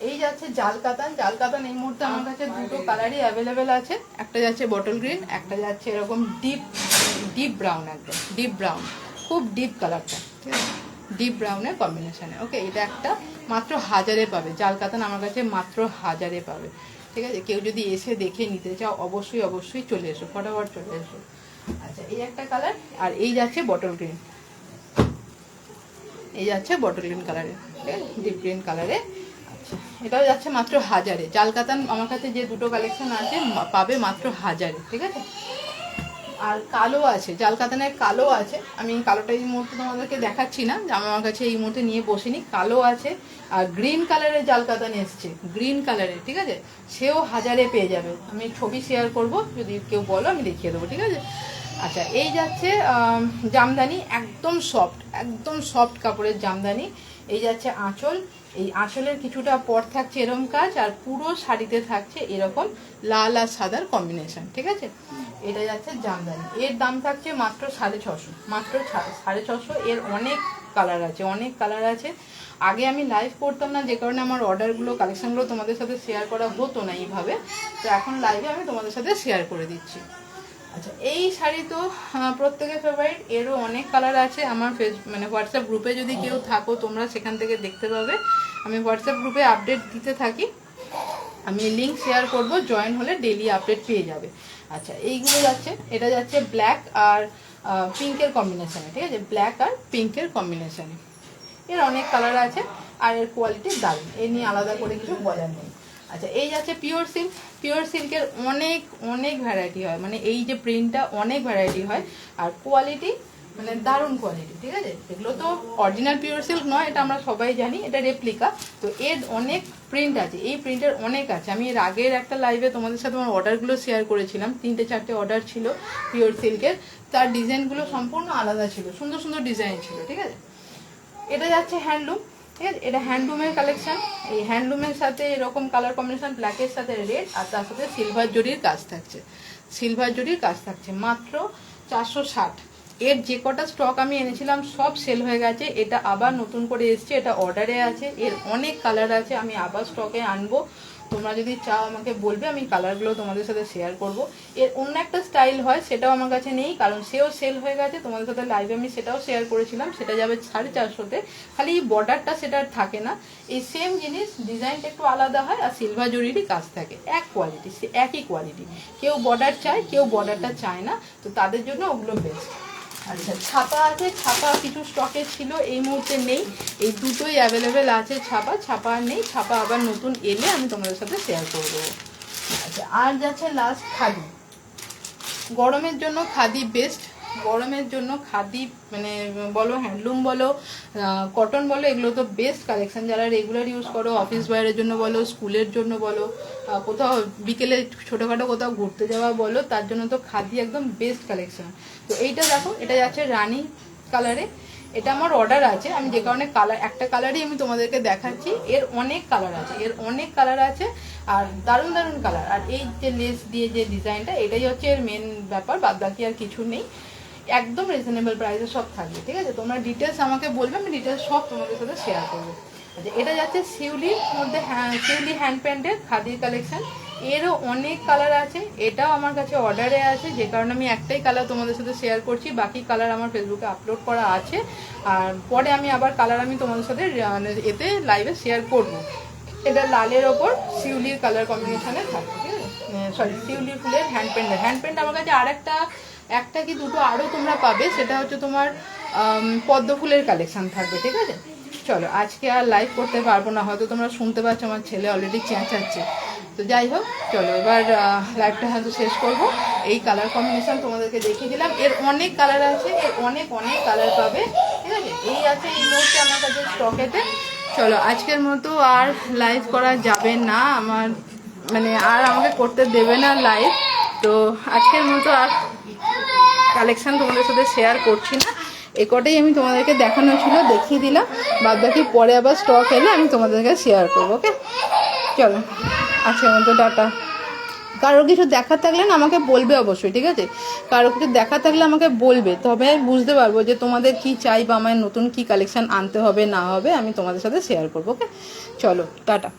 Speaker 1: এই যাচ্ছে জাল কাতান, জাল কাতান এই মুহূর্তে আমার কাছে দুটো কালারই অ্যাভেলেবেল আছে, একটা যাচ্ছে বটল গ্রিন, একটা যাচ্ছে এরকম ডিপ ব্রাউন, একদম ডিপ ব্রাউন, খুব ডিপ কালারটা, ঠিক আছে? ডিপ ব্রাউনের কম্বিনেশনে। ওকে, এটা একটা মাত্র 1000-এ পাবে, জাল কাতান আমার কাছে মাত্র 1000-এ পাবে, ঠিক আছে? কেউ যদি এসে দেখে নিতে চাও অবশ্যই অবশ্যই চলে এসো, ফটাফট চলে এসো। আচ্ছা, এই একটা কালার, আর এই যাচ্ছে বটল গ্রিন, এই যাচ্ছে বটল গ্রিন কালারে, ঠিক আছে, ডিপ গ্রিন কালারে। আচ্ছা, এটাও যাচ্ছে মাত্র 1000-এ, জাল কাতান আমার কাছে যে দুটো কালেকশন আছে পাবে মাত্র 1000-এ, ঠিক আছে? আর কালো আছে, জাল কাতানের কালো আছে। আমি কালোটা এই মুহূর্তে তোমাদেরকে দেখাচ্ছি না, আমার কাছে এই মুহূর্তে নিয়ে বসিনি। কালো আছে আর গ্রিন কালারের জাল কাতান এসছে, গ্রিন কালারের, ঠিক আছে? সেও 1000-এ পেয়ে যাবে। আমি ছবি শেয়ার করব, যদি কেউ বলো আমি দেখিয়ে দেবো, ঠিক আছে? আচ্ছা, এই যাচ্ছে জামদানি, একদম সফট, একদম সফট কাপড়ের জামদানি। এই যাচ্ছে আঁচল, এই আঁচলের কিছুটা পর থাকছে এরকম কাজ, আর পুরো শাড়িতে থাকছে এরকম লাল আর সাদার কম্বিনেশন, ঠিক আছে? এটা যাচ্ছে জামদানি, এর দাম থাকছে মাত্র 650, মাত্র 650। এর অনেক কালার আছে, অনেক কালার আছে। আগে আমি লাইভ করতাম না, যে কারণে আমার অর্ডারগুলো, কালেকশনগুলো তোমাদের সাথে শেয়ার করা হতো না এইভাবে। তো এখন লাইভে আমি তোমাদের সাথে শেয়ার করে দিচ্ছি। আচ্ছা, এই শাড়ি তো প্রত্যেকের ফেভারিট, এরও অনেক কালার আছে। আমার মানে হোয়াটসঅ্যাপ গ্রুপে যদি কেউ থাকো তোমরা সেখান থেকে দেখতে পাবে। আমি হোয়াটসঅ্যাপ গ্রুপে আপডেট দিতে থাকি, আমি লিঙ্ক শেয়ার করব, জয়েন হলে ডেইলি আপডেট পেয়ে যাবে। আচ্ছা, এইগুলো যাচ্ছে, এটা যাচ্ছে ব্ল্যাক আর পিঙ্কের কম্বিনেশনে, ঠিক আছে? ব্ল্যাক আর পিঙ্কের কম্বিনেশনে। এর অনেক কালার আছে আর এর কোয়ালিটি দারুণ, এ নিয়ে আলাদা করে কিছু বলার নেই। আচ্ছা, এই যাচ্ছে পিওর সিল্ক। পিওর সিল্কের অনেক অনেক ভ্যারাইটি হয়, মানে এই যে প্রিন্টটা অনেক ভ্যারাইটি হয়, আর কোয়ালিটি মানে দারুণ কোয়ালিটি, ঠিক আছে? এগুলো তো অরিজিনাল পিওর সিল্ক নয়, এটা আমরা সবাই জানি, এটা রেপ্লিকা। তো এর অনেক প্রিন্ট আছে, এই প্রিন্টের অনেক আছে। আমি এর আগের একটা লাইভে তোমাদের সাথে আমার অর্ডারগুলো শেয়ার করেছিলাম, 3-4টে অর্ডার ছিল পিওর সিল্কের। তার ডিজাইনগুলো সম্পূর্ণ আলাদা ছিল, সুন্দর সুন্দর ডিজাইন ছিল, ঠিক আছে? এটা যাচ্ছে হ্যান্ডলুম, ঠিক আছে? এটা হ্যান্ডলুমের কালেকশন। এই হ্যান্ডলুমের সাথে এরকম কালার কম্বিনেশন, ব্ল্যাকের সাথে রেড, আর তার সাথে সিলভার জরির কাজ থাকছে, সিলভার জরির কাজ থাকছে, মাত্র 460। এর যে কটা স্টক আমি এনেছিলাম সব সেল হয়ে গেছে, এটা আবার নতুন করে এসছে, এটা অর্ডারে আছে। এর অনেক কালার আছে, আমি আবার স্টকে আনবো। তোমরা যদি চাও আমাকে বলবে, আমি কালারগুলো তোমাদের সাথে শেয়ার করব। এর অন্য একটা স্টাইল হয়, সেটাও আমার কাছে নেই, কারণ সেও সেল হয়ে গেছে। তোমাদের সাথে লাইভে আমি সেটাও শেয়ার করেছিলাম, সেটা যাবে 450-তে। খালি বর্ডারটা সেটা আর থাকে না, এই সেম জিনিস, ডিজাইনটা একটু আলাদা হয়, আর সিলভার জরিরই কাজ থাকে। এক কোয়ালিটি, একই কোয়ালিটি। কেউ বর্ডার চায়, কেউ বর্ডারটা চায় না, তো তাদের জন্য ওগুলো বেস্ট। আচ্ছা, ছাপা আছে, ছাপা কিছু স্টকে ছিল, এই মুহূর্তে নেই। এই দুটোই অ্যাভেলেবেল আছে, ছাপা, ছাপা আর নেই। ছাপা আবার নতুন এলে আমি তোমাদের সাথে শেয়ার করে দেবো। আচ্ছা, আর যাচ্ছে লাস্ট খাদি। গরমের জন্য খাদি বেস্ট, গরমের জন্য খাদি মানে বলো, হ্যান্ডলুম বলো, কটন বলো, এগুলো তো বেস্ট কালেকশন। যারা রেগুলার ইউজ করো, অফিস ওয়্যারের জন্য বলো, স্কুলের জন্য বলো, কোথাও বিকেলে ছোটোখাটো কোথাও ঘুরতে যাওয়া বলো, তার জন্য তো খাদি একদম বেস্ট কালেকশন। তো এইটা দেখো, এটা যাচ্ছে রানি কালারে। এটা আমার অর্ডার আছে, আমি যে কারণে কালার, একটা কালারই আমি তোমাদেরকে দেখাচ্ছি। এর অনেক কালার আছে, এর অনেক কালার আছে, আর দারুণ দারুণ কালার। আর এই যে লেস দিয়ে যে ডিজাইনটা, এটাই হচ্ছে এর মেন ব্যাপার, বাদ বাকি আর কিছু নেই। একদম রিজনেবল প্রাইসে সব থাকবে, ঠিক আছে? তোমরা ডিটেলস আমাকে বলবে, আমি ডিটেলস সব তোমাদের সাথে শেয়ার করবো। আচ্ছা, এটা যাচ্ছে শিউলির মধ্যে, শিউলি হ্যান্ড প্যান্টের খাদির কালেকশন। এরও অনেক কালার আছে, এটাও আমার কাছে অর্ডারে আছে, যে কারণে আমি একটাই কালার তোমাদের সাথে শেয়ার করছি, বাকি কালার আমার ফেসবুকে আপলোড করা আছে। আর পরে আমি আবার কালার আমি তোমাদের সাথে এতে লাইভে শেয়ার করব। এটা লালের ওপর শিউলির কালার কম্বিনেশনে থাকে, ঠিক আছে? সরি, শিউলির ফুলের হ্যান্ড প্যান্ট আমার কাছে আর একটা কি দুটো আরও তোমরা পাবে, সেটা হচ্ছে তোমার পদ্ম ফুলের কালেকশন থাকবে, ঠিক আছে? চলো, আজকে আর লাইভ করতে পারবো না, হয়তো তোমরা শুনতে পাচ্ছ আমার ছেলে অলরেডি চেঁচাচ্ছে। তো যাই হোক, চলো এবার লাইভটা হয়তো শেষ করবো। এই কালার কম্বিনেশন তোমাদেরকে দেখিয়ে দিলাম, এর অনেক কালার আছে, এর অনেক অনেক কালার পাবে, ঠিক আছে? এই আছে এই মুহূর্তে আমার কাছে স্টকেতে। চলো, আজকের মতো আর লাইভ করা যাবে না, আমার মানে আর আমাকে করতে দেবে না লাইভ। তো আজকের মতো আর কালেকশন তোমাদের সাথে শেয়ার করছি না, এ কটাই আমি তোমাদেরকে দেখানো ছিল, দেখিয়ে দিলাম। বাদ বাকি পরে আবার স্টক এলে আমি তোমাদেরকে শেয়ার করবো, ওকে? চলো, আজকের মতো টাটা। কারো কিছু দেখার থাকলে না আমাকে বলবে অবশ্যই, ঠিক আছে? কারো কিছু দেখার থাকলে আমাকে বলবে, তবে আমি বুঝতে পারবো যে তোমাদের কি চাই, বা আমার নতুন কি কালেকশন আনতে হবে না হবে, আমি তোমাদের সাথে শেয়ার করবো, ওকে? চলো, টাটা।